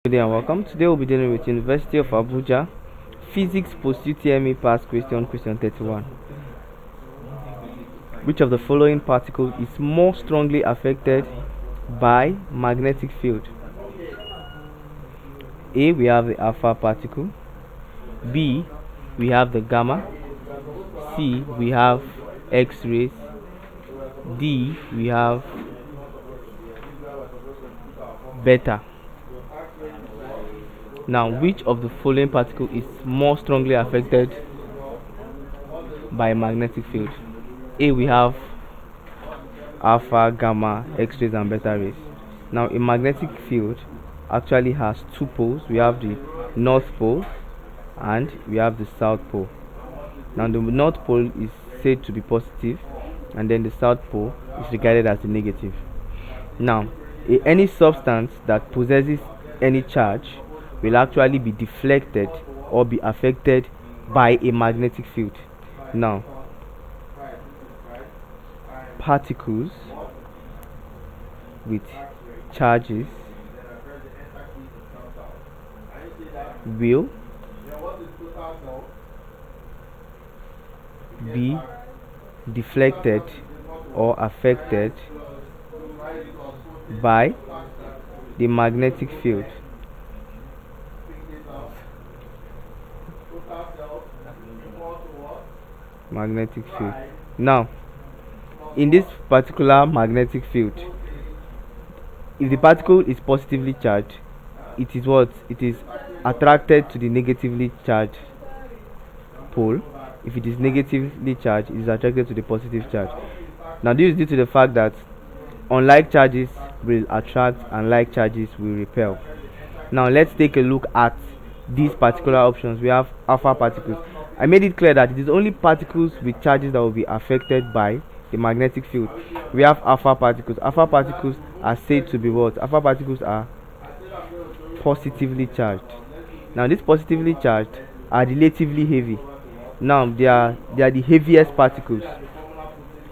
Good day and welcome. Today we'll be dealing with University of Abuja Physics Post UTME Past Question 31. Which of the following particles is more strongly affected by magnetic field? A. We have the alpha particle. B. We have the gamma. C. We have X-rays. D. We have beta. Now, which of the following particle is more strongly affected by a magnetic field? A. We have alpha, gamma, X-rays and beta rays. Now, a magnetic field actually has two poles. We have the north pole and we have the south pole. Now, the north pole is said to be positive and then the south pole is regarded as the negative. Now, any substance that possesses any charge will actually be deflected or be affected by a magnetic field. Now, particles with charges will be deflected or affected by the magnetic field. Magnetic field. Now, in this particular magnetic field, if the particle is positively charged, it is attracted to the negatively charged pole. If it is negatively charged, it is attracted to the positive charge. Now, this is due to the fact that unlike charges will attract and like charges will repel. Now, let's take a look at these particular options. We have alpha particles. I made it clear that it is only particles with charges that will be affected by the magnetic field. We have alpha particles. Alpha particles are said to be what? Alpha particles are positively charged. Now, these positively charged are relatively heavy. Now, they are the heaviest particles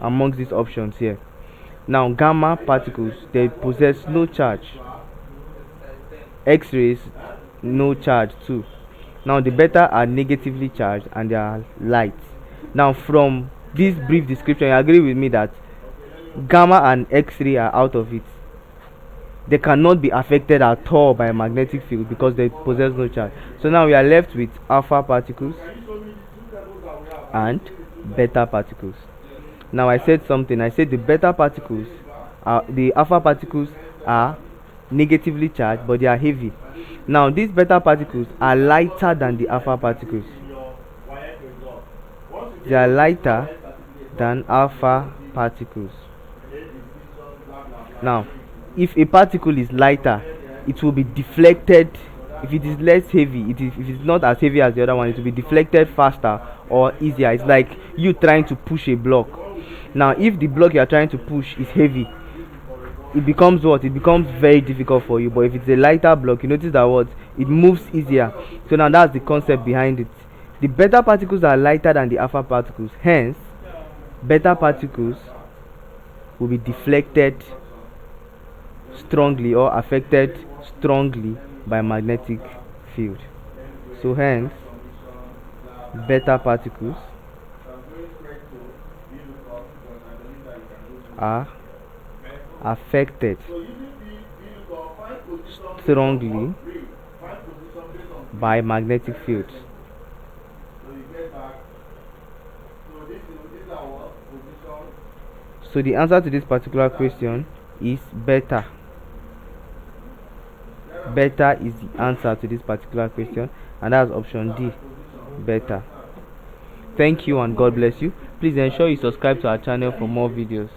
amongst these options here. Now, gamma particles, they possess no charge. X-rays, no charge too. Now, the beta are negatively charged and they are light. Now, from this brief description, you agree with me that gamma and X-ray are out of it. They cannot be affected at all by a magnetic field because they possess no charge. So now we are left with alpha particles and beta particles. Now, I said something. I said the beta particles the alpha particles are negatively charged, but they are heavy. Now, these beta particles are lighter than the alpha particles. They are lighter than alpha particles. Now, if a particle is lighter, it will be deflected. If it is less heavy, if it's not as heavy as the other one, it will be deflected faster or easier. It's like you trying to push a block. Now, if the block you are trying to push is heavy, it becomes what? It becomes very difficult for you. But if it's a lighter block, you notice that what? It moves easier. So now that's the concept behind it. The beta particles are lighter than the alpha particles. Hence, beta particles will be deflected strongly or affected strongly by magnetic field. So hence, beta particles are affected strongly by magnetic fields. So the answer to this particular question is beta. Beta is the answer to this particular question, and that's option D, beta. Thank you and God bless you. Please ensure you subscribe to our channel for more videos.